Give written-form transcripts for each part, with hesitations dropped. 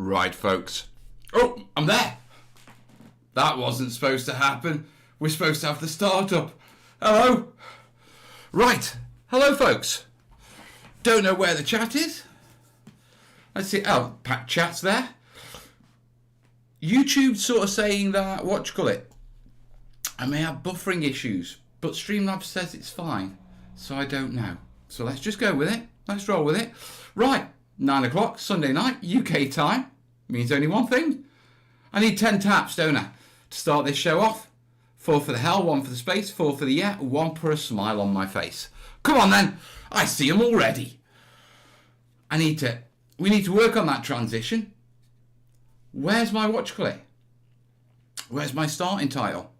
Right, folks. Oh, I'm there. That wasn't supposed to happen. We're supposed to have the startup. Hello. Right. Hello, folks. Don't know where the chat is. Let's see. Oh, Pat chat's there. YouTube sort of saying that, what do you call it? I may have buffering issues, but Streamlabs says it's fine. So I don't know. So let's just go with it. Let's roll with it. Right. 9 o'clock, Sunday night, UK time. Means only one thing. I need 10 taps, don't I, to start this show off. 4 for the hell, 1 for the space, 4 for the yeah, 1 for a smile on my face. Come on then. I see them already. We need to work on that transition. Where's my watch clip? Where's my starting title?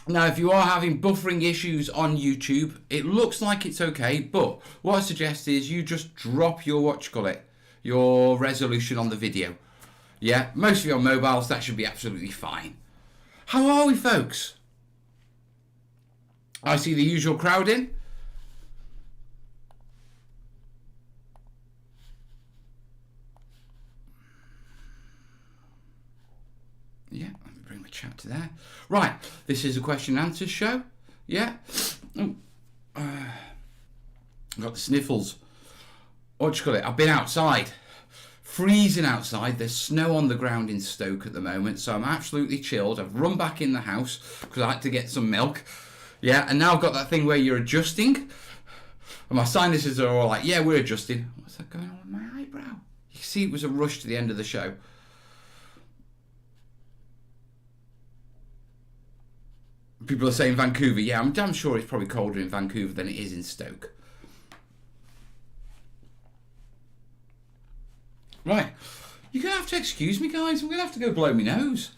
Now, if you are having buffering issues on YouTube, it looks like it's okay, but what I suggest is you just drop your watch clip, your resolution on the video. Yeah, most of you on mobiles, that should be absolutely fine. How are we, folks? I see the usual crowd in. Yeah, let me bring my chat to there. Right, this is a question and answer show. Yeah. I've got the sniffles. What do you call it? I've been outside. Freezing outside. There's snow on the ground in Stoke at the moment, so I'm absolutely chilled. I've run back in the house because I had to get some milk. Yeah, and now I've got that thing where you're adjusting. And my sinuses are all like, yeah, we're adjusting. What's that going on with my eyebrow? You can see it was a rush to the end of the show. People are saying Vancouver. Yeah, I'm damn sure it's probably colder in Vancouver than it is in Stoke. Right. You're going to have to excuse me, guys. I'm going to have to go blow my nose.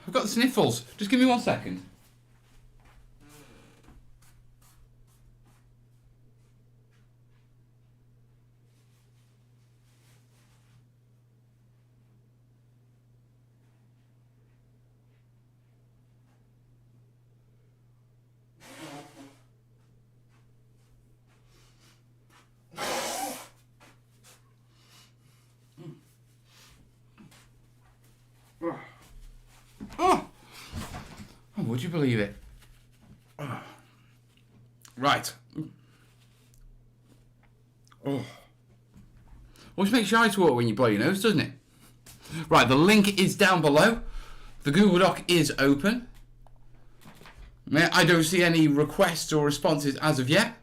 I've got the sniffles. Just give me 1 second. Oh, would you believe it? Right. Oh. Always makes your eyes water when you blow your nose, doesn't it? Right, the link is down below. The Google Doc is open. I don't see any requests or responses as of yet.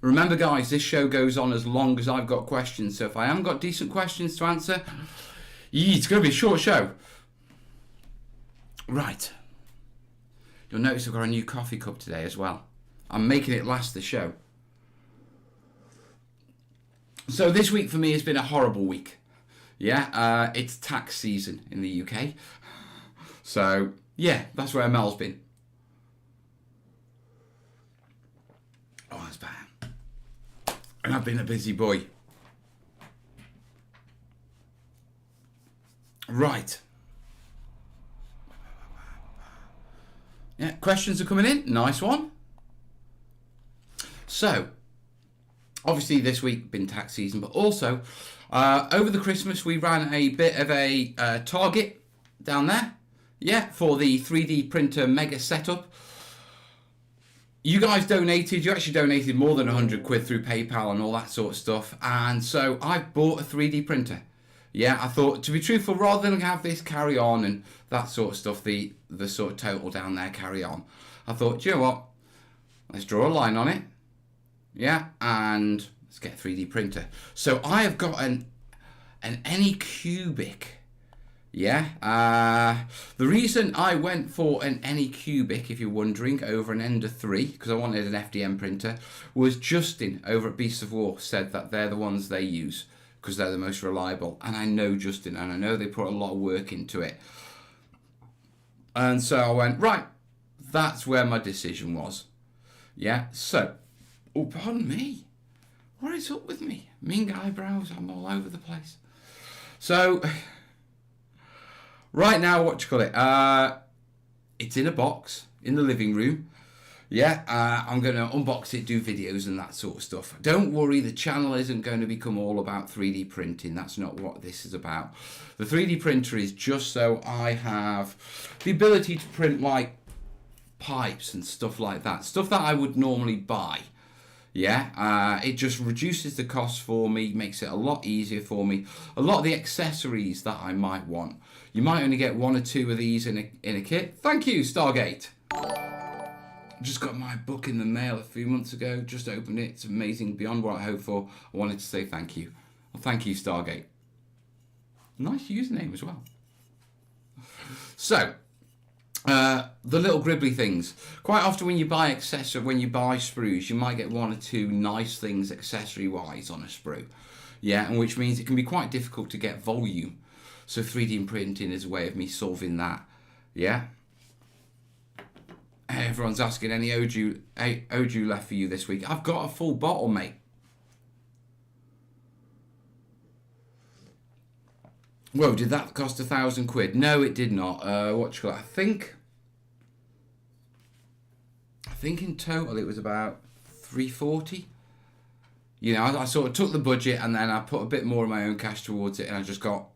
Remember, guys, this show goes on as long as I've got questions. So if I haven't got decent questions to answer, it's going to be a short show. Right. You'll notice I've got a new coffee cup today as well. I'm making it last the show. So this week for me has been a horrible week. Yeah, it's tax season in the UK. So, yeah, that's where Mel's been. Oh, that's bad. And I've been a busy boy. Right. Yeah, questions are coming in. Nice one. So, obviously this week been tax season, but also over the Christmas we ran a bit of a target down there. Yeah, for the 3D printer mega setup. You guys donated. You actually donated more than 100 quid through PayPal and all that sort of stuff. And so I bought a 3D printer. Yeah, I thought, to be truthful, rather than have this carry on and that sort of stuff, the sort of total down there carry on, I thought, do you know what? Let's draw a line on it. Yeah, and let's get a 3D printer. So I have got an Anycubic. Yeah, the reason I went for an Anycubic, if you're wondering, over an Ender 3, because I wanted an FDM printer, was Justin over at Beasts of War said that they're the ones they use because they're the most reliable. And I know Justin, and I know they put a lot of work into it. And so I went, right, that's where my decision was. Yeah, so, oh, pardon me. What is up with me? Ming eyebrows, I'm all over the place. So, right now, what do you call it? It's in a box in the living room. Yeah, I'm going to unbox it, do videos and that sort of stuff. Don't worry, the channel isn't going to become all about 3D printing. That's not what this is about. The 3D printer is just so I have the ability to print like pipes and stuff like that. Stuff that I would normally buy. Yeah, it just reduces the cost for me, makes it a lot easier for me. A lot of the accessories that I might want. You might only get 1 or 2 of these in a kit. Thank you, Stargate. Just got my book in the mail a few months ago. Just opened it. It's amazing, beyond what I hoped for. I wanted to say thank you. Well, thank you, Stargate. Nice username as well. So, the little gribbly things. Quite often when you buy when you buy sprues, you might get 1 or 2 nice things accessory-wise on a sprue. Yeah, and which means it can be quite difficult to get volume. So 3D printing is a way of me solving that. Yeah. Everyone's asking, any Oju left for you this week? I've got a full bottle, mate. Whoa, did that cost £1,000? No, it did not. I think in total it was about 340. You know, I sort of took the budget and then I put a bit more of my own cash towards it and I just got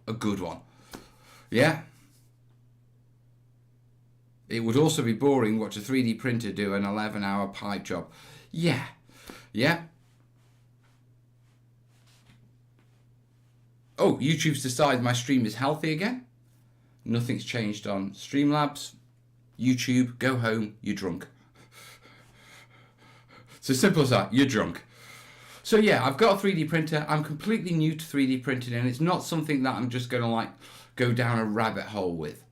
a good one. Yeah. It would also be boring watch a 3D printer do an 11-hour pipe job. Yeah. Yeah. Oh, YouTube's decided my stream is healthy again. Nothing's changed on Streamlabs. YouTube, go home, you're drunk. It's as simple as that, you're drunk. So yeah, I've got a 3D printer. I'm completely new to 3D printing and it's not something that I'm just going to like go down a rabbit hole with.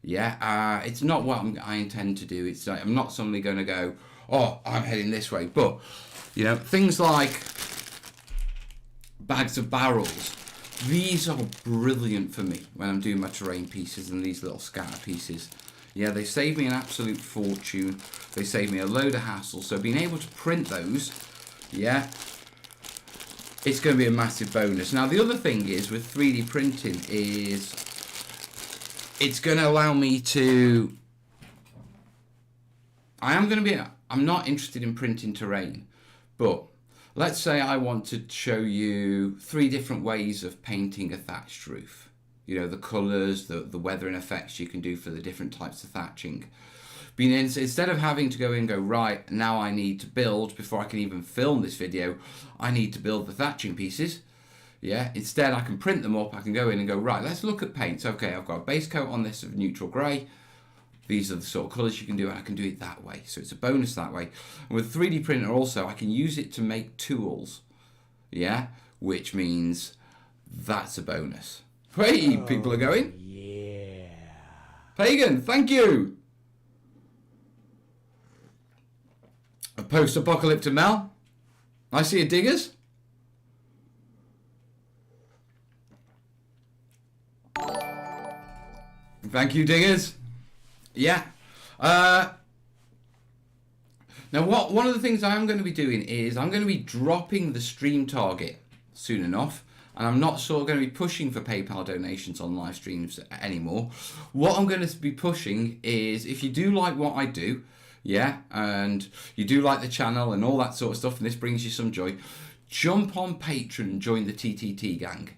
Yeah, it's not what I intend to do. It's like, I'm not suddenly going to go, oh, I'm heading this way. But, you know, things like bags of barrels, these are brilliant for me when I'm doing my terrain pieces and these little scatter pieces. Yeah, they save me an absolute fortune. They save me a load of hassle. So being able to print those, yeah, it's going to be a massive bonus. Now, the other thing is with 3D printing is it's going to allow me to... I'm not interested in printing terrain, but let's say I want to show you 3 different ways of painting a thatched roof. You know, the colours, the weathering effects you can do for the different types of thatching. Instead of having to go in and go, right, now I need to build, before I can even film this video, I need to build the thatching pieces. Yeah, instead I can print them up, I can go in and go, right, let's look at paints. Okay, I've got a base coat on this of neutral grey. These are the sort of colours you can do, and I can do it that way. So it's a bonus that way. And with 3D printer also, I can use it to make tools. Yeah, which means that's a bonus. Hey, people are going. Yeah. Pagan, thank you. A post-apocalyptic Mel. I see a Diggers. Thank you, Diggers. Yeah. Now, one of the things I am going to be doing is I'm going to be dropping the stream target soon enough. And I'm not sort of going to be pushing for PayPal donations on live streams anymore. What I'm going to be pushing is, if you do like what I do, yeah, and you do like the channel and all that sort of stuff, and this brings you some joy, jump on Patreon and join the TTT gang.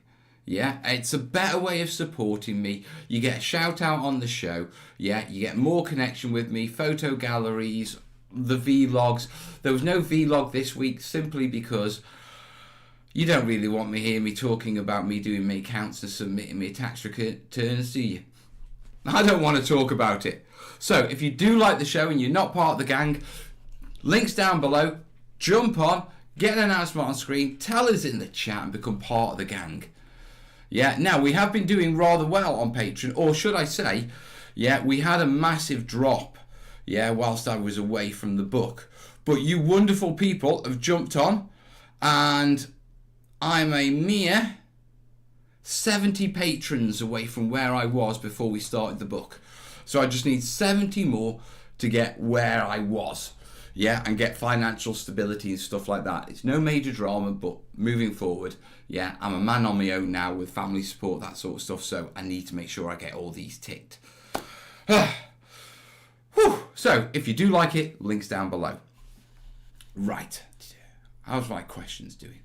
Yeah, it's a better way of supporting me. You get a shout out on the show. Yeah, you get more connection with me, photo galleries, the vlogs. There was no vlog this week simply because you don't really want me hear me talking about me doing me accounts and submitting me tax returns, do you? I don't want to talk about it. So if you do like the show and you're not part of the gang, links down below, jump on, get an announcement on screen, tell us in the chat and become part of the gang. Yeah, now we have been doing rather well on Patreon, or should I say, yeah, we had a massive drop, yeah, whilst I was away from the book. But you wonderful people have jumped on, and I'm a mere 70 patrons away from where I was before we started the book. So I just need 70 more to get where I was. Yeah, and get financial stability and stuff like that. It's no major drama, but moving forward, yeah, I'm a man on my own now with family support, that sort of stuff. So I need to make sure I get all these ticked. Whew. So, if you do like it, links down below. Right. How's my questions doing?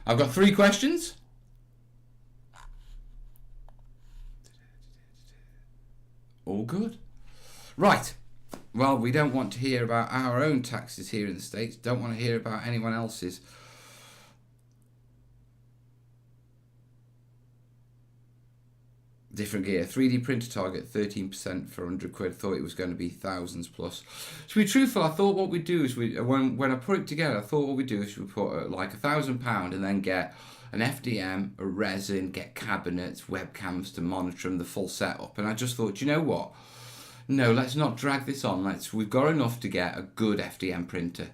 I've got 3 questions. All good. Right. Well, we don't want to hear about our own taxes here in the States. Don't want to hear about anyone else's. Different gear. 3D printer target 13% for 100 quid. Thought it was going to be thousands plus. To be truthful, I thought what we'd do is when I put it together, I thought what we'd do is we put like £1,000 and then get an FDM, a resin, get cabinets, webcams to monitor them, the full setup. And I just thought, you know what? No, let's not drag this on. We've got enough to get a good FDM printer.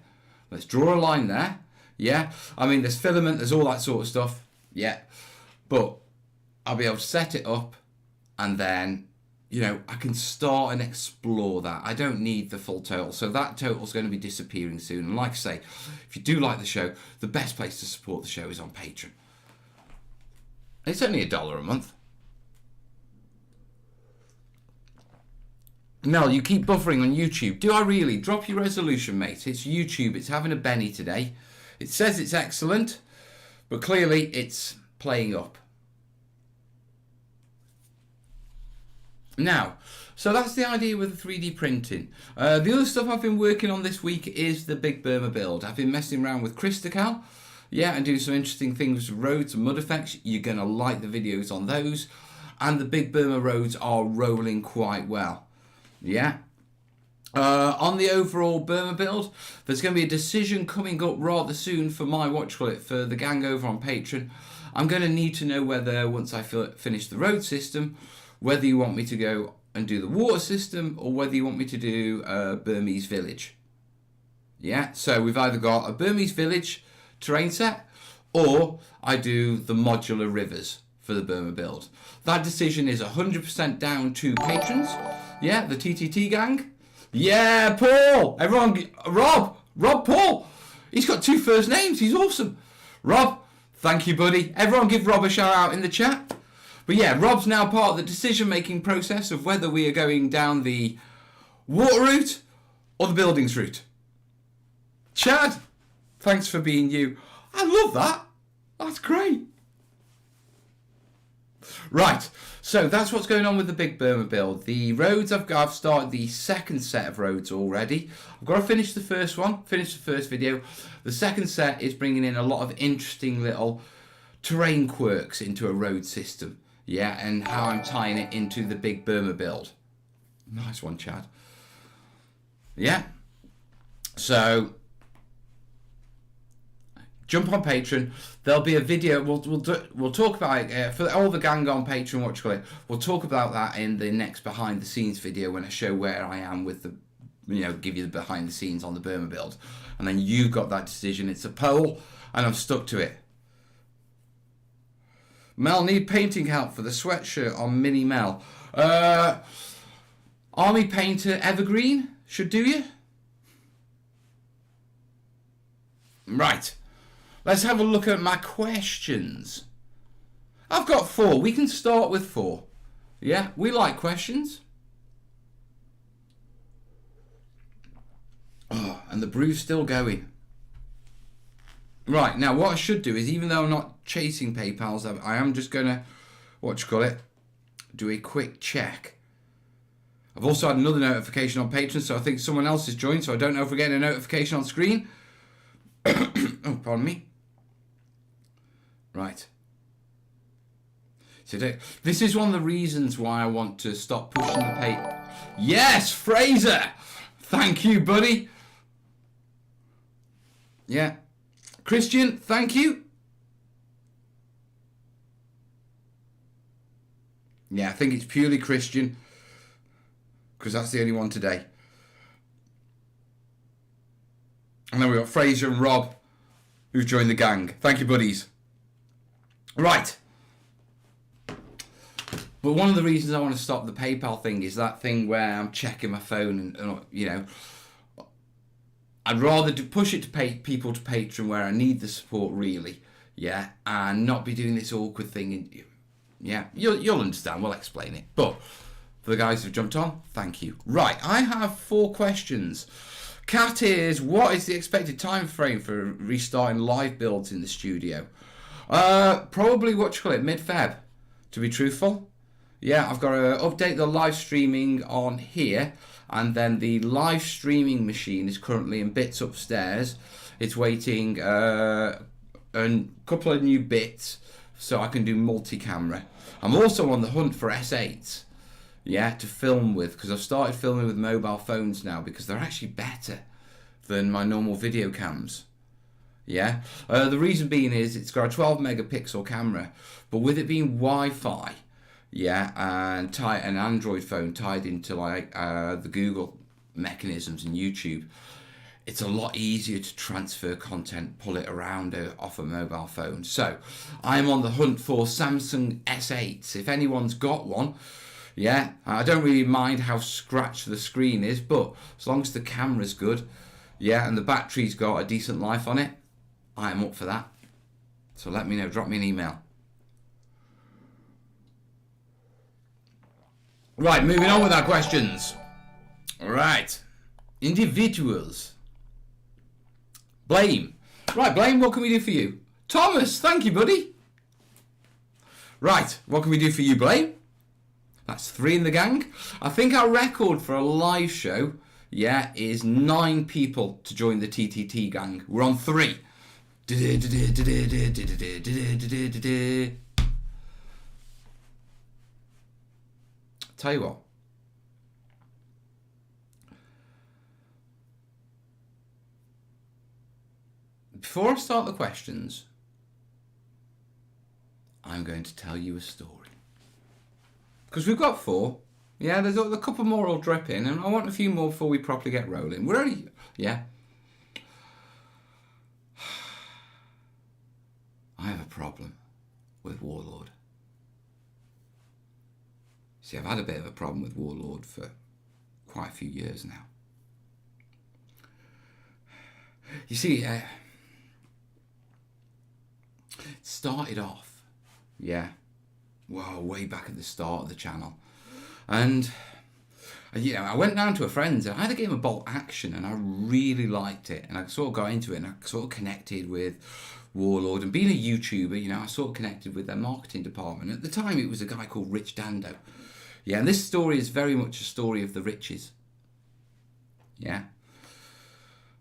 Let's draw a line there. Yeah. I mean, there's filament, there's all that sort of stuff. Yeah. But I'll be able to set it up and then, you know, I can start and explore that. I don't need the full total. So that total's going to be disappearing soon. And like I say, if you do like the show, the best place to support the show is on Patreon. It's only $1 a month. Mel, you keep buffering on YouTube. Do I really? Drop your resolution, mate. It's YouTube. It's having a Benny today. It says it's excellent, but clearly it's playing up. Now, so that's the idea with the 3D printing. The other stuff I've been working on this week is the Big Burma build. I've been messing around with Cristacal, yeah, and doing some interesting things with roads and mud effects. You're going to like the videos on those. And the Big Burma roads are rolling quite well. Yeah. On the overall Burma build, there's going to be a decision coming up rather soon for my for the gang over on Patreon. I'm going to need to know whether, once I finish the road system, whether you want me to go and do the water system or whether you want me to do a Burmese village. Yeah, so we've either got a Burmese village terrain set or I do the modular rivers for the Burma build. That decision is 100% down to patrons. Yeah, the TTT gang. Yeah, Paul. Everyone, Rob Paul. He's got 2 first names. He's awesome. Rob, thank you, buddy. Everyone give Rob a shout out in the chat. But yeah, Rob's now part of the decision-making process of whether we are going down the water route or the buildings route. Chad, thanks for being you. I love that. That's great. Right, so that's what's going on with the Big Burma build. The roads, I've started the second set of roads already. I've got to finish the first one, finish the first video. The second set is bringing in a lot of interesting little terrain quirks into a road system. Yeah, and how I'm tying it into the Big Burma build. Nice one, Chad. Yeah. So, jump on Patreon. There'll be a video. We'll talk about it for all the gang on Patreon. We'll talk about that in the next behind the scenes video when I show where I am with the, give you the behind the scenes on the Burma build, and then you've got that decision. It's a poll, and I'm stuck to it. Mel, need painting help for the sweatshirt on Mini Mel. Army Painter Evergreen should do you. Right. Let's have a look at my questions. I've got 4. We can start with 4. Yeah, we like questions. Oh, and the brew's still going. Right, now what I should do is, even though I'm not chasing PayPals, I am just going to, do a quick check. I've also had another notification on Patreon, so I think someone else has joined, so I don't know if we're getting a notification on screen. Oh, pardon me. Right. So this is one of the reasons why I want to stop pushing the pay. Yes, Fraser! Thank you, buddy. Yeah. Christian, thank you. Yeah, I think it's purely Christian, because that's the only one today. And then we've got Fraser and Rob, who've joined the gang. Thank you, buddies. Right. But one of the reasons I want to stop the PayPal thing is that thing where I'm checking my phone and I'd rather push it to people to Patreon where I need the support really, yeah, and not be doing this awkward thing. Yeah, you'll understand. We'll explain it. But For the guys who've jumped on, thank you. Right, I have 4 questions. Cat is, what is the expected time frame for restarting live builds in the studio? Probably, mid-Feb, to be truthful. Yeah, I've got to update the live streaming on here, and then the live streaming machine is currently in bits upstairs. It's waiting a couple of new bits so I can do multi-camera. I'm also on the hunt for S8s, yeah, to film with, because I've started filming with mobile phones now because they're actually better than my normal video cams. Yeah, the reason being is it's got a 12 megapixel camera, but with it being Wi-Fi, yeah, and an Android phone tied into like the Google mechanisms and YouTube, it's a lot easier to transfer content, pull it around off a mobile phone. So I'm on the hunt for Samsung S8s. If anyone's got one, yeah, I don't really mind how scratched the screen is, but as long as the camera's good, yeah, and the battery's got a decent life on it, I'm up for that. So let me know, drop me an email. Right, moving on with our questions. All right, individuals. Blame. Right, Blame, what can we do for you? Thomas, thank you, buddy. Right, what can we do for you, Blame? That's 3 in the gang. I think our record for a live show, yeah, is 9 people to join the TTT gang. We're on 3. Tell you what. Before I start the questions, I'm going to tell you a story. Because we've got 4. Yeah, there's a couple more will drip in, and I want a few more before we properly get rolling. We're only, yeah. I have a problem with Warlord. See, I've had a bit of a problem with Warlord for quite a few years now. You see, it started off, yeah, well, way back at the start of the channel. And, you know, I went down to a friend's and I had a game of Bolt Action and I really liked it. And I sort of got into it and I sort of connected with Warlord. And being a YouTuber, you know, I sort of connected with their marketing department. At the time, it was a guy called Rich Dando. Yeah, and this story is very much a story of the riches. Yeah.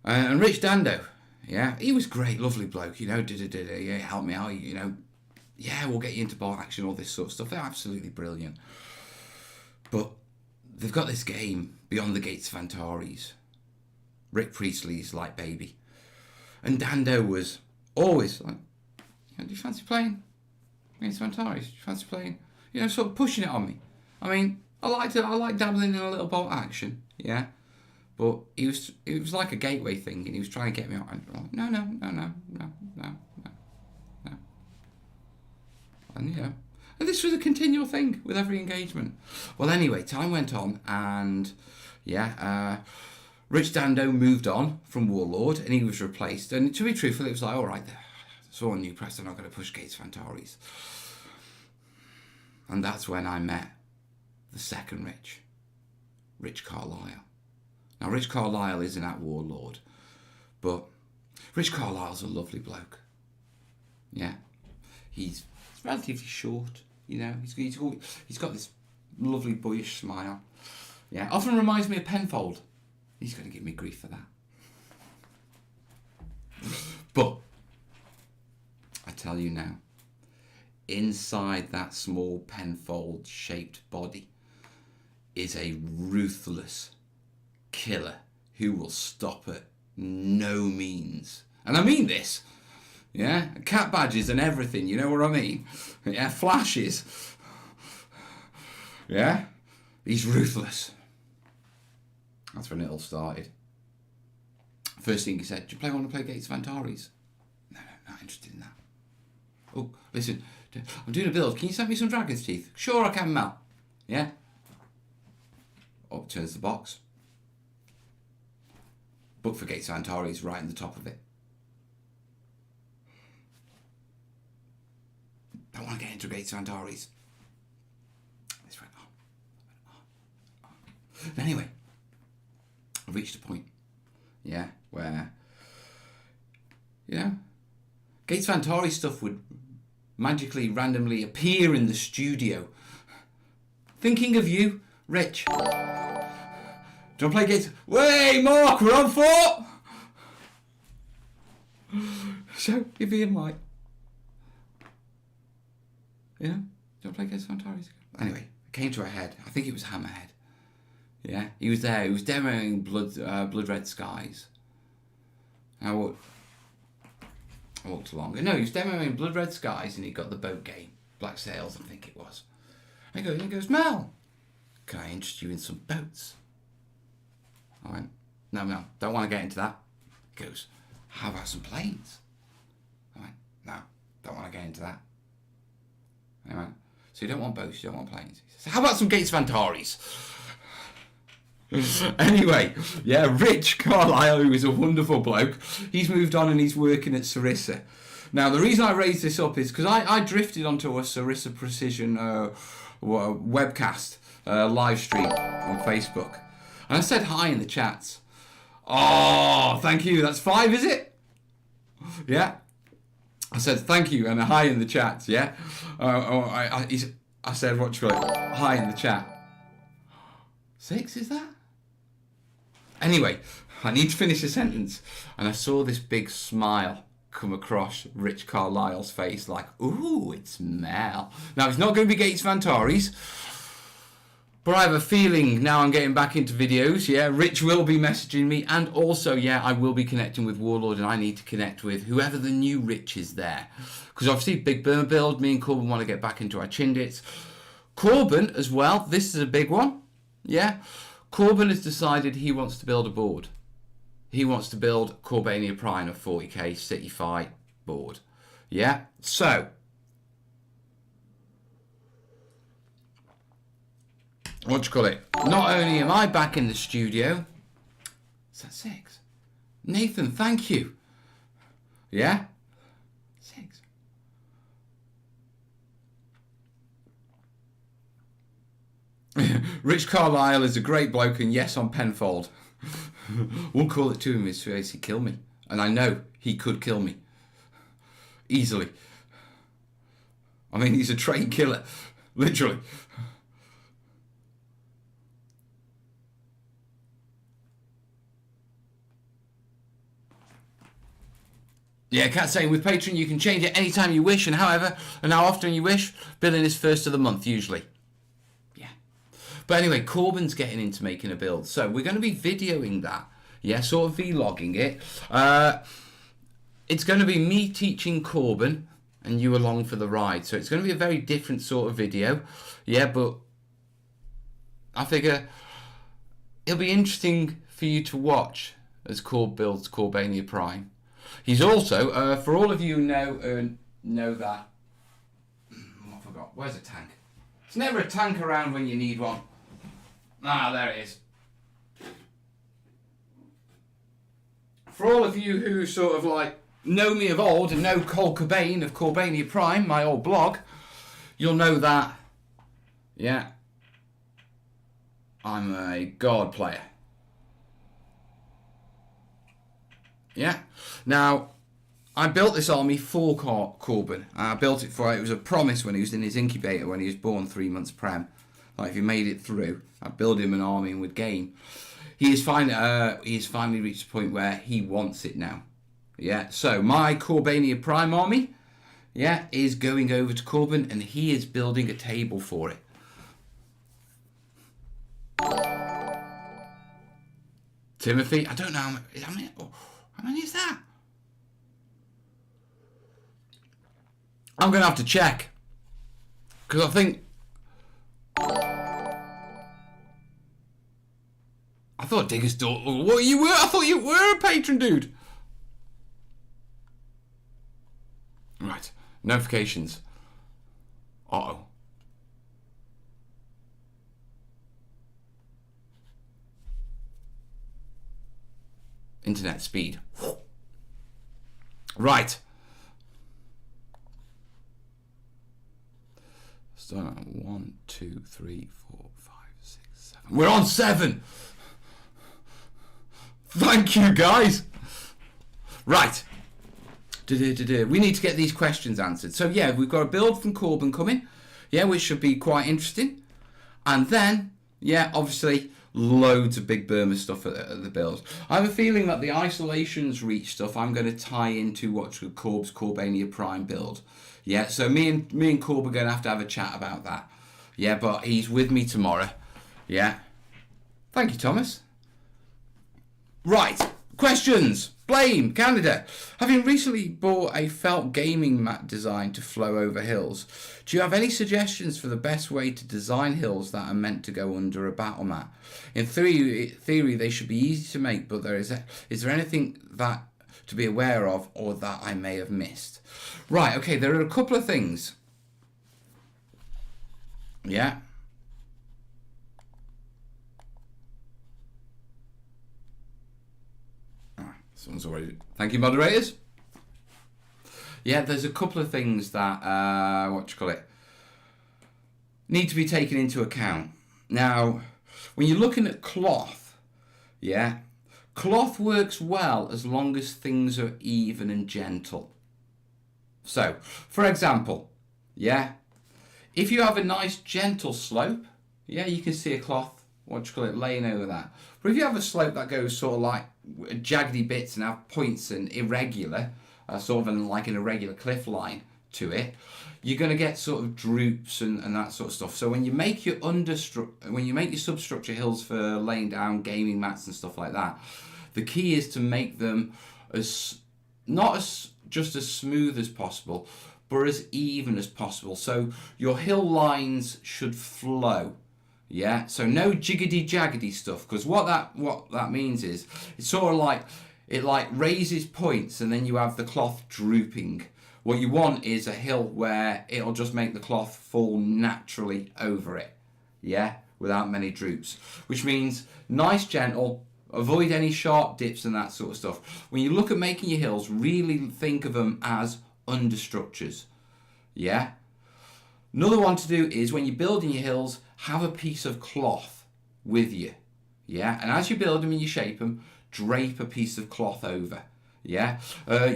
And Rich Dando, yeah, he was great, lovely bloke, you know, yeah, help me out, you know, yeah, we'll get you into Bolt Action, all this sort of stuff. They're absolutely brilliant. But they've got this game, Beyond the Gates of Antares. Rick Priestley's like baby. And Dando was always like, do you fancy playing Gates of Antares? Do you fancy playing? You know, sort of pushing it on me. I mean, I like dabbling in a little Bolt Action, yeah. But it was like a gateway thing, and he was trying to get me out. No. And you know, and this was a continual thing with every engagement. Well, anyway, time went on, and yeah, Rich Dando moved on from Warlord, and he was replaced. And to be truthful, it was like, all right, it's all new press. They're not going to push Gates of Antares. And that's when I met the second Rich Carlisle. Now, Rich Carlisle isn't at Warlord, but Rich Carlisle's a lovely bloke. Yeah, he's relatively short. You know, he's got this lovely boyish smile. Yeah, often reminds me of Penfold. He's going to give me grief for that. But I tell you now, inside that small Penfold-shaped body is a ruthless killer who will stop at no means. And I mean this. Yeah, cat badges and everything, you know what I mean? Yeah, flashes. Yeah, he's ruthless. That's when it all started. First thing he said, do you want to play Gates of Antares? No, not interested in that. Oh, listen, I'm doing a build. Can you send me some dragon's teeth? Sure, I can, Mel. Yeah. Up turns the box. Book for Gates of Antares right in the top of it. Don't want to get into Gates of Antares. This went on. Anyway, I reached a point, yeah, where, you know, Gates Vantari stuff would magically, randomly appear in the studio. Thinking of you, Rich. Do you want to play Gates? Way, Mark, we're on 4! So, you're being like, you know, do you want to play Gates Vantari? Anyway, it came to a head. I think it was Hammerhead. Yeah, he was there. He was demoing Blood Red Skies. I walked along. No, he was demoing Blood Red Skies and he got the boat game. Black Sails, I think it was. And he goes, Mel, can I interest you in some boats? I went, no, don't want to get into that. He goes, how about some planes? I went, no, don't want to get into that. And he went, so you don't want boats, you don't want planes. He says, how about some Gates Vantaris? Anyway, yeah, Rich Carlisle, who is a wonderful bloke, he's moved on and he's working at Sarissa. Now, the reason I raised this up is because I drifted onto a Sarissa Precision webcast live stream on Facebook. And I said hi in the chats. Oh, thank you. That's 5, is it? Yeah. I said thank you and a hi in the chats, yeah? I said, what you call it? Hi in the chat. 6, is that? Anyway, I need to finish the sentence. And I saw this big smile come across Rich Carlisle's face like, ooh, it's Mel. Now, it's not going to be Gates Vantaris, but I have a feeling now I'm getting back into videos, yeah, Rich will be messaging me, and also, yeah, I will be connecting with Warlord, and I need to connect with whoever the new Rich is there. Because obviously, Big Burma build, me and Corbin want to get back into our Chindits. Corbin as well, this is a big one, yeah. Corbin has decided he wants to build a board. He wants to build Corbania Prime, a 40k City Fight board. Yeah, so what you call it? Not only am I back in the studio, is that 6? Nathan, thank you. Yeah, 6. Rich Carlisle is a great bloke, and yes, on Penfold. Won't call it to him in his face, he'd kill me. And I know he could kill me. Easily. I mean, he's a trained killer. Literally. Yeah, Cat saying with Patreon you can change it anytime you wish and however and how often you wish. Billing is first of the month usually. Yeah. But anyway, Corbin's getting into making a build. So we're going to be videoing that. Yeah, sort of vlogging it. It's going to be me teaching Corbin and you along for the ride. So it's going to be a very different sort of video. Yeah, but I figure it'll be interesting for you to watch as Corb builds Corbania Prime. He's also, for all of you who know that, I forgot, where's a tank? There's never a tank around when you need one. Ah, there it is. For all of you who sort of like know me of old and know Cole Cobain of Corbania Prime, my old blog, you'll know that, yeah, I'm a god player. Yeah. Now, I built this army for Corbin. I built it for, it was a promise when he was in his incubator when he was born 3 months prem. Like if he made it through, I'd build him an army and would game. He has finally reached a point where he wants it now. Yeah. So my Corbania Prime army, yeah, is going over to Corbin and he is building a table for it. Timothy, I don't know how many is that? I'm going to have to check. Because I think... I thought Digger's daughter... What you were? I thought you were a patron, dude. Right. Notifications. Uh-oh. Internet speed. Right. Start 1, 2, 3, 4, 5, 6, 7. We're on 7. Thank you, guys. Right. We need to get these questions answered. So, yeah, we've got a build from Corbin coming. Yeah, which should be quite interesting. And then, yeah, obviously, loads of Big Burma stuff at the build. I have a feeling that the Isolations Reach stuff I'm going to tie into what's Corb's Corbania Prime build. Yeah, so me and Corb are going to have a chat about that. Yeah, but he's with me tomorrow. Yeah. Thank you, Thomas. Right. Questions. Blame, Canada. Having recently bought a felt gaming mat designed to flow over hills, do you have any suggestions for the best way to design hills that are meant to go under a battle mat? In theory they should be easy to make, but is there anything that to be aware of or that I may have missed? Right, okay, there are a couple of things. Yeah. Someone's already... Thank you, moderators. Yeah, there's a couple of things that, need to be taken into account. Now, when you're looking at cloth, yeah, cloth works well as long as things are even and gentle. So, for example, yeah, if you have a nice gentle slope, yeah, you can see a cloth, laying over that. But if you have a slope that goes sort of like jaggedy bits and have points and irregular, sort of like an irregular cliff line to it, you're going to get sort of droops and that sort of stuff. So when you make your substructure hills for laying down gaming mats and stuff like that, the key is to make them not just as smooth as possible, but as even as possible. So your hill lines should flow. Yeah, so no jiggedy jaggedy stuff, because what that means is it's sort of like it raises points and then you have the cloth drooping. What you want is a hill where it'll just make the cloth fall naturally over it, yeah, without many droops. Which means nice, gentle, avoid any sharp dips and that sort of stuff. When you look at making your hills, really think of them as understructures, yeah. Another one to do is when you're building your hills, have a piece of cloth with you, yeah? And as you build them and you shape them, drape a piece of cloth over, yeah?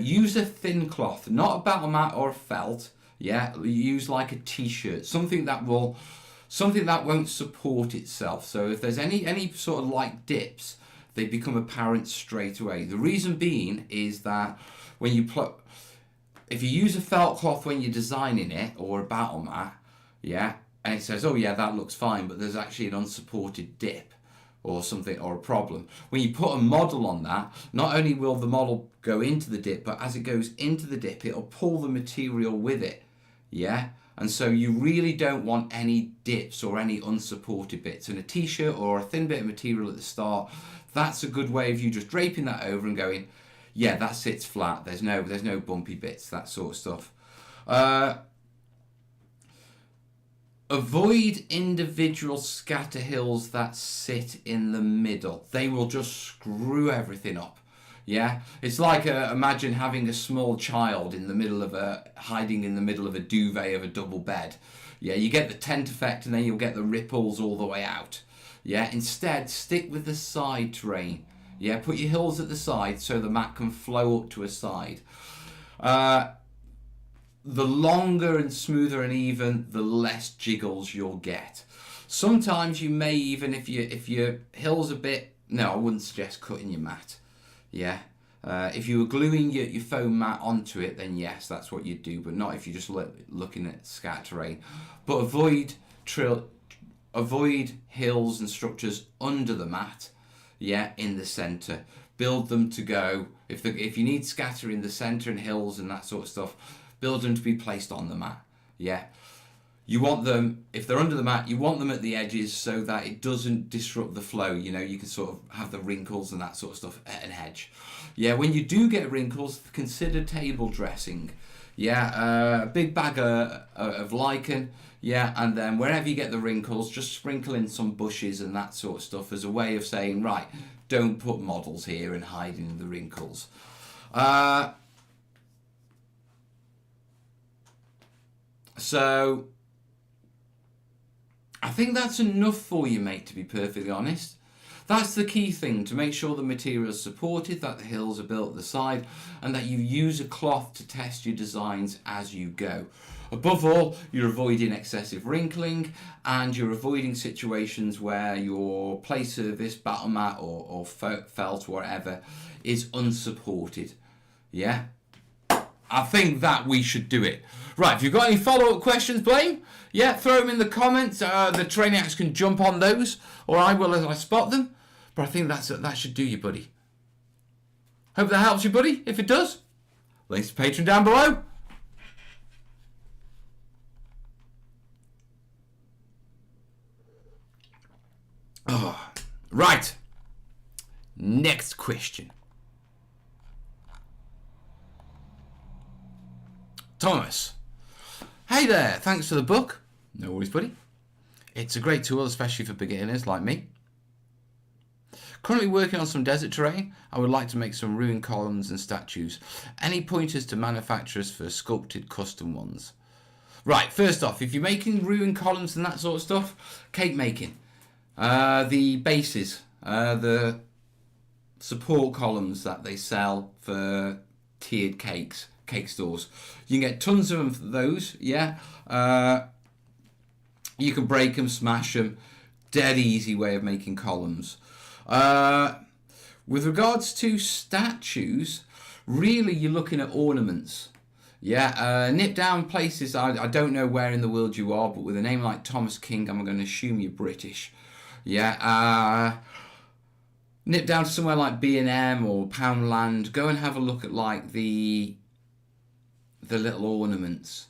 Use a thin cloth, not a battle mat or a felt, yeah? Use like a t-shirt, something that won't support itself. So if there's any sort of light dips, they become apparent straight away. The reason being is that when you if you use a felt cloth when you're designing it, or a battle mat, yeah, and it says, oh yeah, that looks fine, but there's actually an unsupported dip or something, or a problem. When you put a model on that, not only will the model go into the dip, but as it goes into the dip, it'll pull the material with it, yeah? And so you really don't want any dips or any unsupported bits. And a t-shirt or a thin bit of material at the start, that's a good way of you just draping that over and going, yeah, that sits flat. There's no bumpy bits, that sort of stuff. Avoid individual scatter hills that sit in the middle. They will just screw everything up. Yeah, it's like imagine having a small child in the middle of hiding in the middle of a duvet of a double bed. Yeah, you get the tent effect and then you'll get the ripples all the way out. Yeah, instead stick with the side terrain. Yeah, put your hills at the side so the mat can flow up to a side. The longer and smoother and even, the less jiggles you'll get. Sometimes you may even, if your hill's a bit, no, I wouldn't suggest cutting your mat. Yeah, if you were gluing your foam mat onto it, then yes, that's what you'd do, but not if you're just looking at scatter terrain. But avoid hills and structures under the mat. Yeah, in the centre. Build them to go. If you need scatter in the centre and hills and that sort of stuff, build them to be placed on the mat. Yeah. You want them, if they're under the mat, you want them at the edges so that it doesn't disrupt the flow. You know, you can sort of have the wrinkles and that sort of stuff at an edge. Yeah, when you do get wrinkles, consider table dressing. Yeah, a big bag of lichen. Yeah, and then wherever you get the wrinkles, just sprinkle in some bushes and that sort of stuff as a way of saying, right, don't put models here and hiding the wrinkles. So I think that's enough for you, mate, to be perfectly honest. That's the key thing, to make sure the material is supported, that the hills are built at the side, and that you use a cloth to test your designs as you go. Above all, you're avoiding excessive wrinkling, and you're avoiding situations where your play surface, battle mat or felt, whatever, is unsupported. Yeah? I think that we should do it. Right, if you've got any follow-up questions, Blaine, yeah, throw them in the comments. The Terrainiacs can jump on those, or I will as I spot them. But I think that should do you, buddy. Hope that helps you, buddy. If it does, links to Patreon down below. Oh, right. Next question. Thomas. Hey there, thanks for the book. No worries, buddy. It's a great tool, especially for beginners like me. Currently working on some desert terrain. I would like to make some ruined columns and statues. Any pointers to manufacturers for sculpted custom ones? Right, first off, if you're making ruined columns and that sort of stuff, cake making. The bases, the support columns that they sell for tiered cakes, cake stores. You can get tons of those, yeah. You can break them, smash them. Dead easy way of making columns. With regards to statues, really you're looking at ornaments. Yeah, nip down places, I don't know where in the world you are, but with a name like Thomas King, I'm going to assume you're British. Yeah, nip down to somewhere like B&M or Poundland, go and have a look at like the little ornaments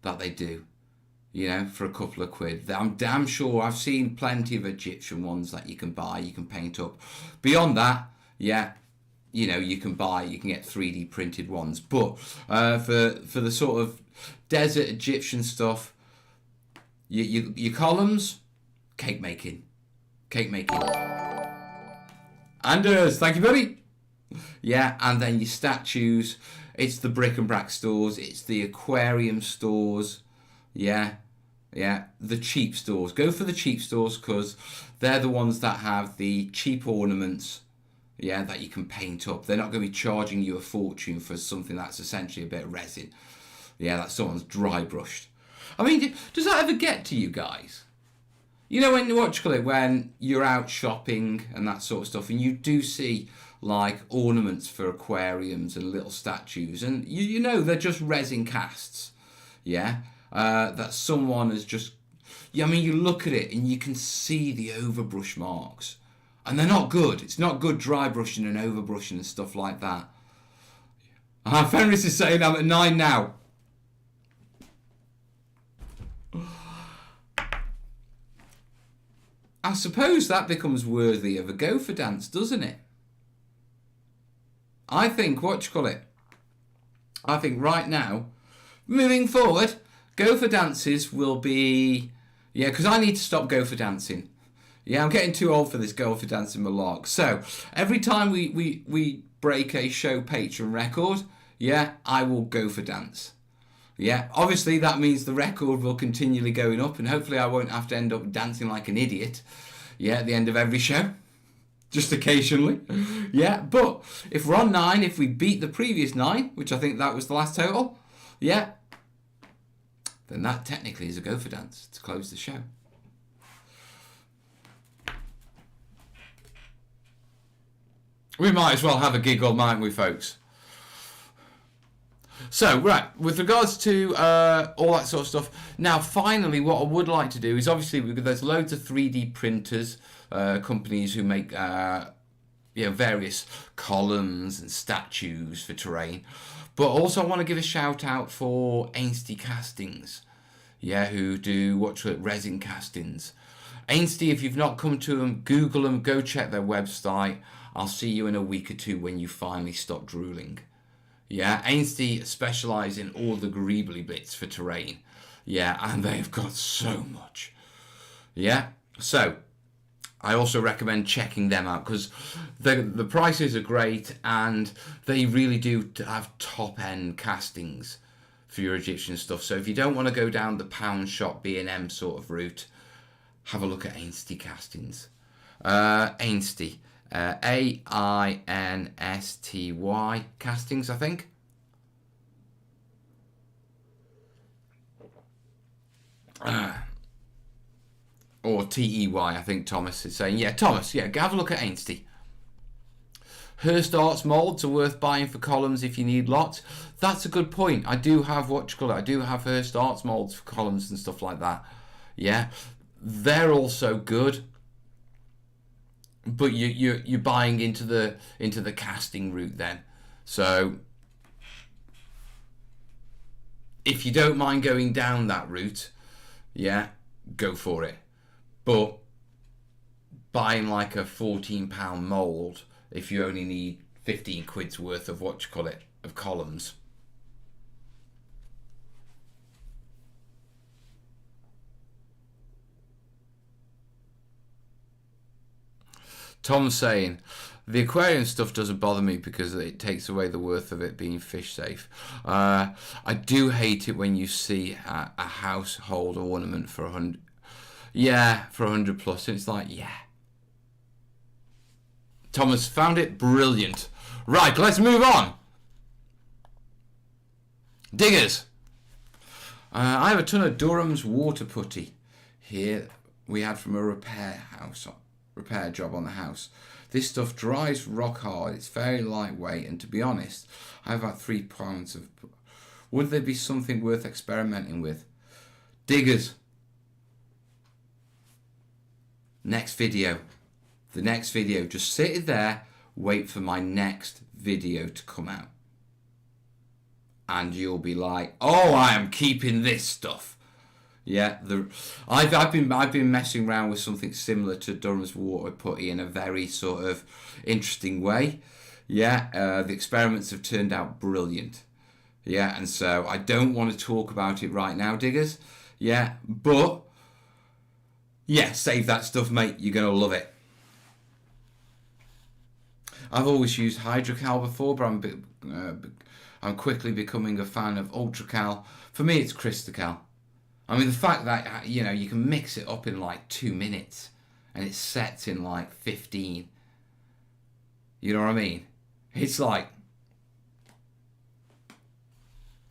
that they do, you know, for a couple of quid. I'm damn sure I've seen plenty of Egyptian ones that you can buy, you can paint up. Beyond that, yeah, you know, you can get 3D printed ones. But for the sort of desert Egyptian stuff, your columns, cake making. Anders, thank you, buddy. Yeah, and then your statues, it's the brick and brack stores, it's the aquarium stores, yeah, the cheap stores. Go for the cheap stores because they're the ones that have the cheap ornaments, yeah, that you can paint up. They're not going to be charging you a fortune for something that's essentially a bit of resin. Yeah, that someone's dry brushed. I mean, does that ever get to you guys? You know, when you're out shopping and that sort of stuff, and you do see like ornaments for aquariums and little statues, and you know they're just resin casts, yeah, that someone has just, I mean, you look at it and you can see the overbrush marks, and they're not good. It's not good dry brushing and overbrushing and stuff like that. Fenris is saying I'm at 9 now. I suppose that becomes worthy of a gopher dance, doesn't it? I think, I think right now, moving forward, gopher dances will be, yeah, because I need to stop gopher dancing. Yeah, I'm getting too old for this gopher dancing malark. So, every time we break a show patron record, yeah, I will gopher dance. Yeah, obviously that means the record will continually going up, and hopefully I won't have to end up dancing like an idiot, yeah, at the end of every show. Just occasionally. Yeah, but if we're on 9, if we beat the previous 9, which I think that was the last total, yeah, then that technically is a gopher dance to close the show. We might as well have a giggle, mightn't we, folks? So, right, with regards to all that sort of stuff, now finally what I would like to do is, obviously there's loads of 3D printers, companies who make various columns and statues for terrain, but also I want to give a shout out for Ainsty Castings, yeah, who do resin castings. Ainsty, if you've not come to them, Google them, go check their website. I'll see you in a week or two when you finally stop drooling. Yeah, Ainsty specialise in all the greebly bits for terrain. Yeah, and they've got so much. Yeah, so I also recommend checking them out because the prices are great and they really do have top-end castings for your Egyptian stuff. So if you don't want to go down the pound shop B&M sort of route, have a look at Ainsty Castings. Ainsty. A-I-N-S-T-Y Castings, I think. Or T-E-Y, I think Thomas is saying. Yeah, Thomas, yeah, have a look at Ainsty. Hurst Arts moulds are worth buying for columns if you need lots. That's a good point. I do have, I do have Hurst Arts moulds for columns and stuff like that. Yeah, they're also good. But you're buying into the casting route then. So if you don't mind going down that route, yeah, go for it. But buying like a £14 mould if you only need 15 quid's worth of of columns. Tom's saying, the aquarium stuff doesn't bother me because it takes away the worth of it being fish safe. I do hate it when you see a household ornament for 100. Yeah, for 100 plus. It's like, yeah. Thomas found it brilliant. Right, let's move on. Diggers. I have a ton of Durham's water putty here we had from a repair job on the house. This stuff dries rock hard. It's very lightweight, and to be honest, I have about 3 pounds of. Would there be something worth experimenting with? Diggers. Next video. The next video. Just sit it there. Wait for my next video to come out, and you'll be like, "Oh, I am keeping this stuff." Yeah, I've been messing around with something similar to Durham's water putty in a very sort of interesting way. Yeah, the experiments have turned out brilliant. Yeah, and so I don't want to talk about it right now, diggers. Yeah, but yeah, save that stuff, mate. You're gonna love it. I've always used Hydrocal before, but I'm quickly becoming a fan of Ultracal. For me, it's Cristacal. I mean, the fact that, you know, you can mix it up in like 2 minutes and it sets in like 15. You know what I mean? It's like,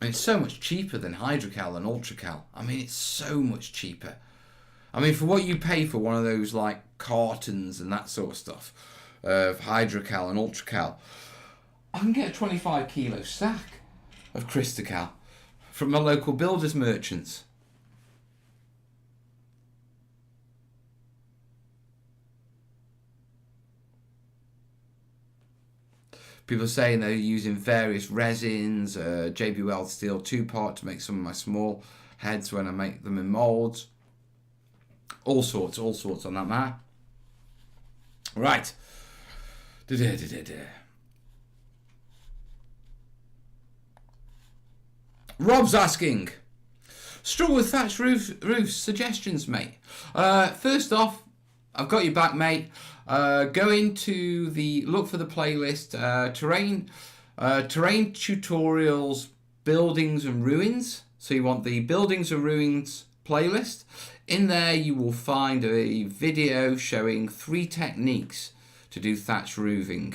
it's so much cheaper than Hydrocal and Ultracal. I mean, it's so much cheaper. I mean, for what you pay for one of those like cartons and that sort of stuff of Hydrocal and Ultracal, I can get a 25 kilo sack of Cristacal from my local builders merchants. People are saying they're using various resins, JB Weld steel 2-part to make some of my small heads when I make them in moulds. All sorts on that matter. Right. Rob's asking, struggle with thatched roofs, suggestions, mate. First off, I've got your back, mate. Go into look for the playlist, terrain tutorials, buildings and ruins. So you want the buildings and ruins playlist. In there you will find a video showing 3 techniques to do thatch roofing.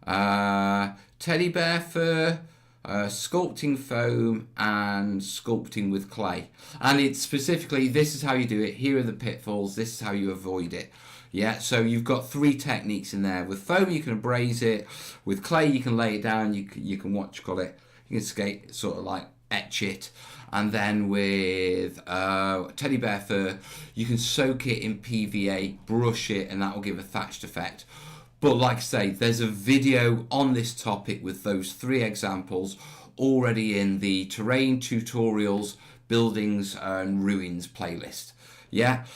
Teddy bear fur, sculpting foam, and sculpting with clay. And it's specifically, this is how you do it, here are the pitfalls, this is how you avoid it. Yeah, so you've got 3 techniques in there. With foam you can abrase it, with clay you can lay it down, you can you can sort of like etch it. And then with teddy bear fur, you can soak it in PVA, brush it, and that will give a thatched effect. But like I say, there's a video on this topic with those 3 examples already in the terrain tutorials, buildings and ruins playlist. Yeah,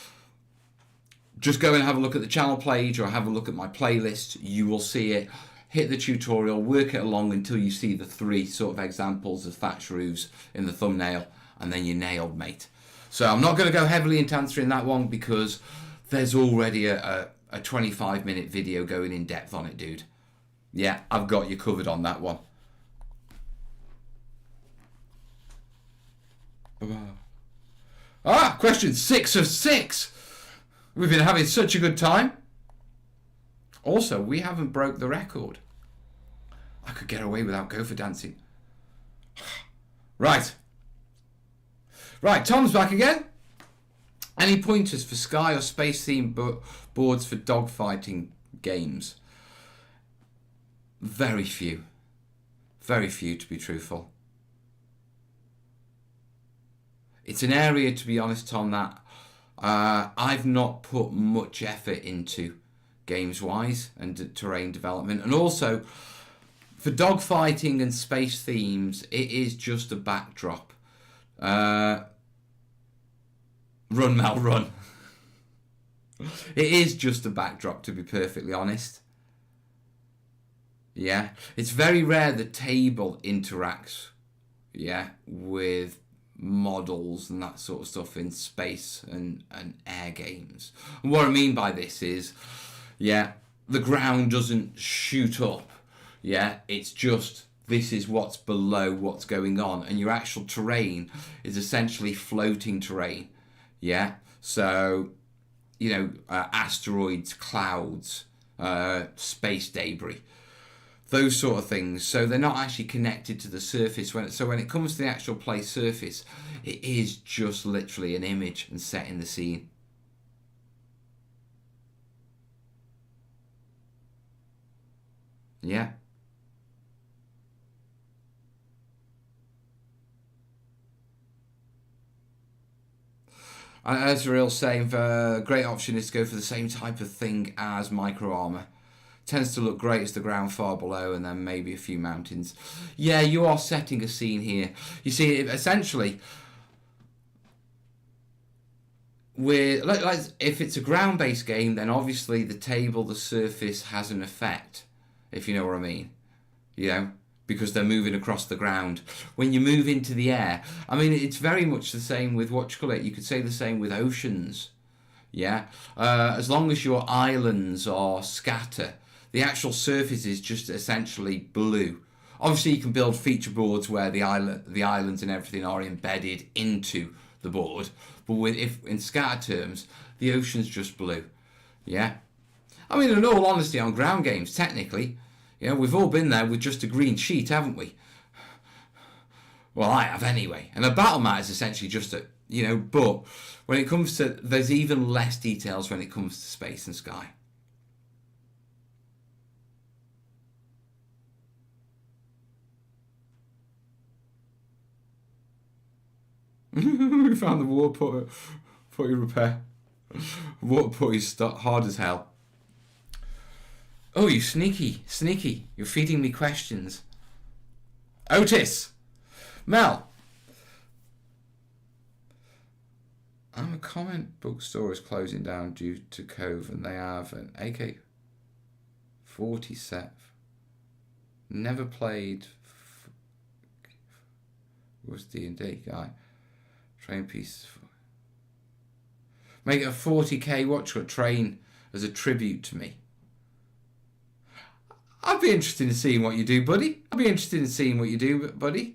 just go and have a look at the channel page or have a look at my playlist. You will see it. Hit the tutorial, work it along until you see the 3 sort of examples of thatch roofs in the thumbnail, and then you're nailed, mate. So I'm not going to go heavily into answering that one because there's already a 25-minute video going in depth on it, dude. Yeah, I've got you covered on that one. Question 6 of 6. We've been having such a good time. Also, we haven't broke the record. I could get away without gopher dancing. Right. Right, Tom's back again. Any pointers for sky or space themed boards for dogfighting games? Very few. Very few, to be truthful. It's an area, to be honest, Tom, that I've not put much effort into games-wise and terrain development. And also, for dogfighting and space themes, it is just a backdrop. Run, Mel, run. It is just a backdrop, to be perfectly honest. Yeah. It's very rare the table interacts, yeah, with models and that sort of stuff in space and air games. And what I mean by this is, yeah, the ground doesn't shoot up. Yeah, it's just this is what's below what's going on, and your actual terrain is essentially floating terrain. Yeah, so you know, asteroids, clouds, space debris, those sort of things. So they're not actually connected to the surface. When it comes to the actual play surface, it is just literally an image and setting the scene. Yeah. As Real saying, the great option is to go for the same type of thing as micro armor. Tends to look great as the ground far below, and then maybe a few mountains. Yeah, you are setting a scene here. You see, essentially, if it's a ground-based game, then obviously the table, the surface has an effect, if you know what I mean. You know, because they're moving across the ground. When you move into the air, I mean, it's very much the same with what you call it. You could say the same with oceans. Yeah, as long as your islands are scatter, the actual surface is just essentially blue. Obviously, you can build feature boards where the islands and everything are embedded into the board, but if in scatter terms, the ocean's just blue. Yeah, I mean, in all honesty, on ground games, technically, you know, we've all been there with just a green sheet, haven't we? Well, I have anyway. And a battle mat is essentially just a, you know, but when it comes to, there's even less details when it comes to space and sky. We found the water putty repair. Water putty's hard as hell. Oh, you sneaky. You're feeding me questions. Otis! Mel! I'm a comic book store is closing down due to COVID, and they have an AK-40 set. Never played. Was D&D guy. Train pieces. Make it a 40k watch or train as a tribute to me. I'd be interested in seeing what you do, buddy. I'd be interested in seeing what you do, buddy.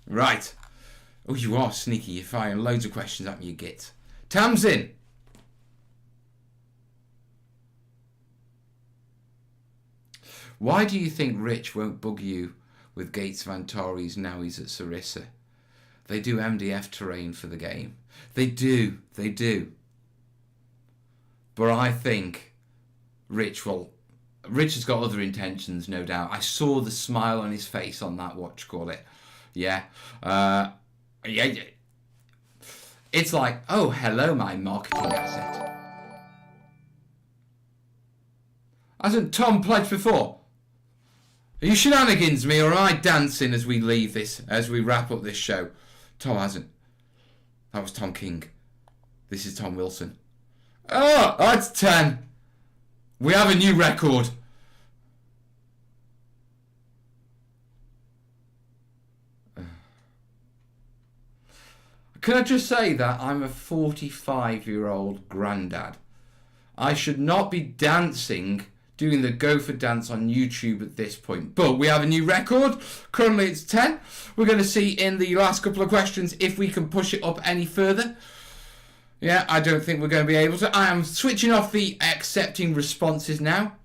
Right. Oh, you are sneaky. You're firing loads of questions at me, you git. Tamsin. Why do you think Rich won't bug you with Gates Vantari's now he's at Sarissa? They do MDF terrain for the game. They do. But I think Rich has got other intentions, no doubt. I saw the smile on his face on that watch, yeah. Yeah. It's like, oh, hello, my marketing asset. Hasn't Tom pledged before? Are you shenanigans me, or am I dancing as we wrap up this show? Tom hasn't. That was Tom King. This is Tom Wilson. Oh, that's 10. We have a new record. Can I just say that I'm a 45-year-old granddad? I should not be dancing doing the Gopher dance on YouTube at this point. But we have a new record. Currently it's 10. We're going to see in the last couple of questions if we can push it up any further. Yeah, I don't think we're going to be able to. I am switching off the accepting responses now.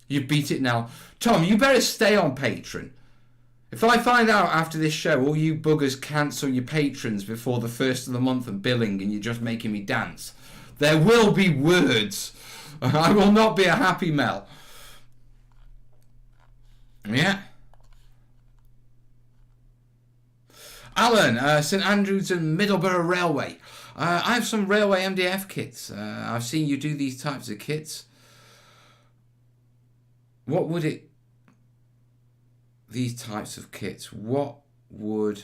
You beat it now. Tom, you better stay on Patreon. If I find out after this show all you buggers cancel your patrons before the first of the month and billing and you're just making me dance, there will be words. I will not be a happy Mel. Yeah. Alan, St Andrews and Middleborough Railway. I have some Railway MDF kits. I've seen you do these types of kits. What would it... These types of kits, what would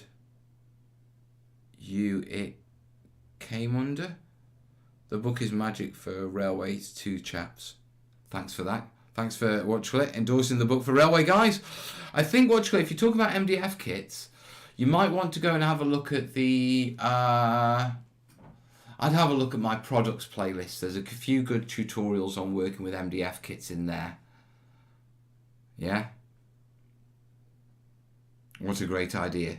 it came under? The book is magic for railways, 2 chaps. Thanks for that. Thanks for Watchlet endorsing the book for railway guys. I think Watchlet, if you talk about MDF kits, you might want to go and have a look at the... I'd have a look at my products playlist. There's a few good tutorials on working with MDF kits in there. Yeah? What a great idea.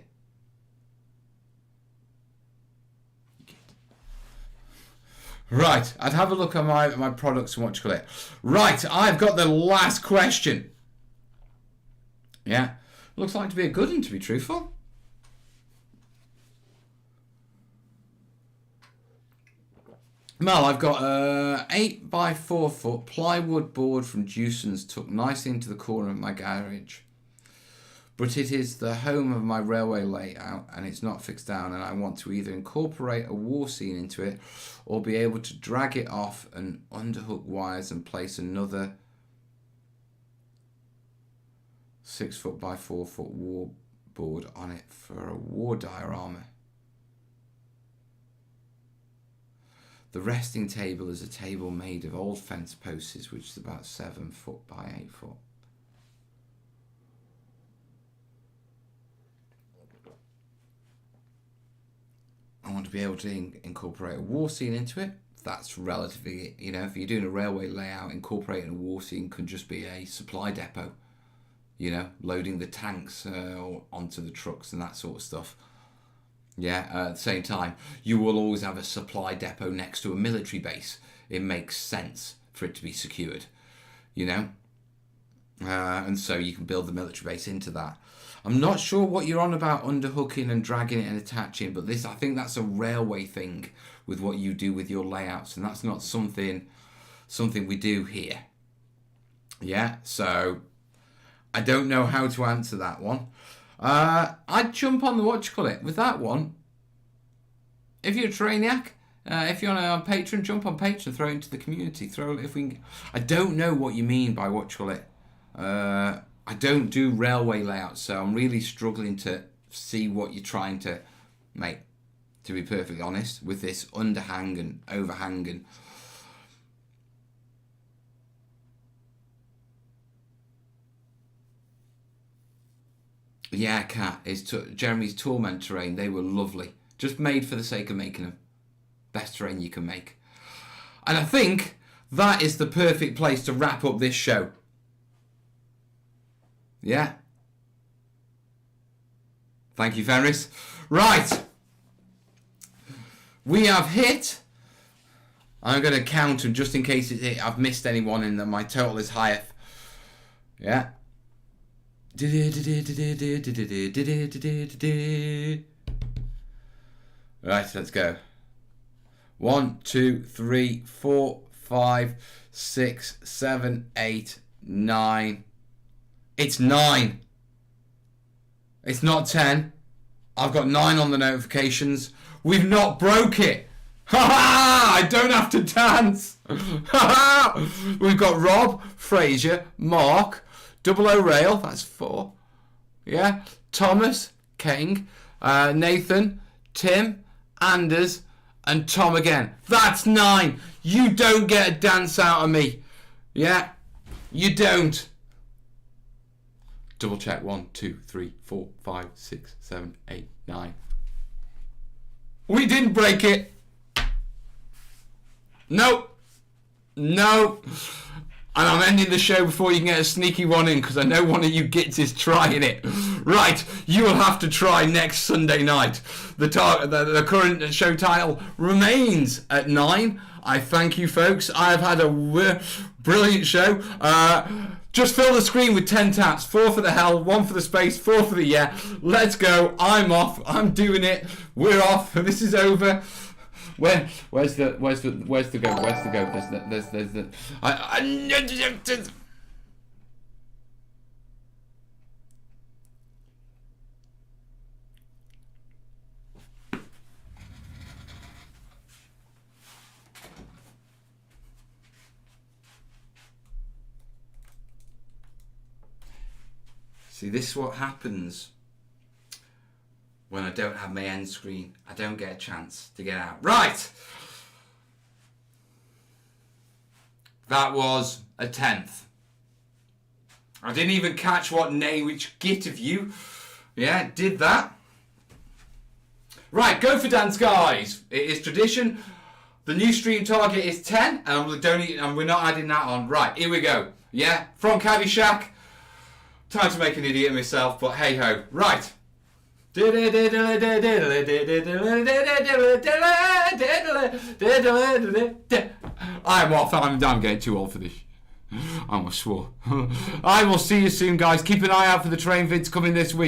Right, I'd have a look at my products and what you call it. Right, I've got the last question. Yeah, looks like to be a good one, to be truthful. Mel, I've got a 8 by 4 foot plywood board from Jewson's tucked nicely into the corner of my garage. But it is the home of my railway layout and it's not fixed down, and I want to either incorporate a war scene into it or be able to drag it off and underhook wires and place another 6 foot by 4 foot war board on it for a war diorama. The resting table is a table made of old fence posts, which is about 7 foot by 8 foot. I want to be able to incorporate a war scene into it. That's relatively, you know, if you're doing a railway layout, incorporating a war scene could just be a supply depot, you know, loading the tanks onto the trucks and that sort of stuff. Yeah, at the same time, you will always have a supply depot next to a military base. It makes sense for it to be secured, you know, and so you can build the military base into that. I'm not sure what you're on about underhooking and dragging it and attaching, but I think that's a railway thing with what you do with your layouts, and that's not something we do here. Yeah, so I don't know how to answer that one. I'd jump on the whatchamacallit with that one. If you're a Terrainiac, if you're on Patreon, jump on Patreon, throw it into the community. I don't know what you mean by whatchamacallit. I don't do railway layouts, so I'm really struggling to see what you're trying to make, to be perfectly honest, with this underhang and overhang and... Yeah, Cat, Jeremy's Torment terrain, they were lovely. Just made for the sake of making them. Best terrain you can make. And I think that is the perfect place to wrap up this show. Yeah. Thank you, Fenris. Right. We have hit. I'm going to count them just in case I've missed anyone and that my total is higher. Yeah. Right, let's go. 1, 2, 3, 4, 5, 6, 7, 8, 9. It's 9. It's not 10. I've got 9 on the notifications. We've not broke it. Ha ha! I don't have to dance. Ha ha! We've got Rob, Fraser, Mark, Double O Rail. That's 4. Yeah. Thomas, King, Nathan, Tim, Anders, and Tom again. That's 9. You don't get a dance out of me. Yeah. You don't. Double check. 1, 2, 3, 4, 5, 6, 7, 8, 9. We didn't break it. Nope. No. And I'm ending the show before you can get a sneaky one in, because I know one of you gits is trying it. Right, you will have to try next Sunday night. The current show title remains at 9. I thank you, folks. I have had a brilliant show. Just fill the screen with 10 taps. 4 for the hell, 1 for the space, 4 for the yeah. Let's go. I'm off. I'm doing it. We're off. This is over. Where's the go? Where's the go? There's the. See, this is what happens when I don't have my end screen. I don't get a chance to get out. Right! That was a 10th. I didn't even catch what name, which git of you, yeah, did that. Right, go for dance, guys. It is tradition. The new stream target is 10, and we're not adding that on. Right, here we go. Yeah, from Caddy Shack. Time to make an idiot of myself, but hey ho. Right. I'm off. I'm getting too old for this. I almost swore. I will see you soon, guys. Keep an eye out for the train vids coming this week.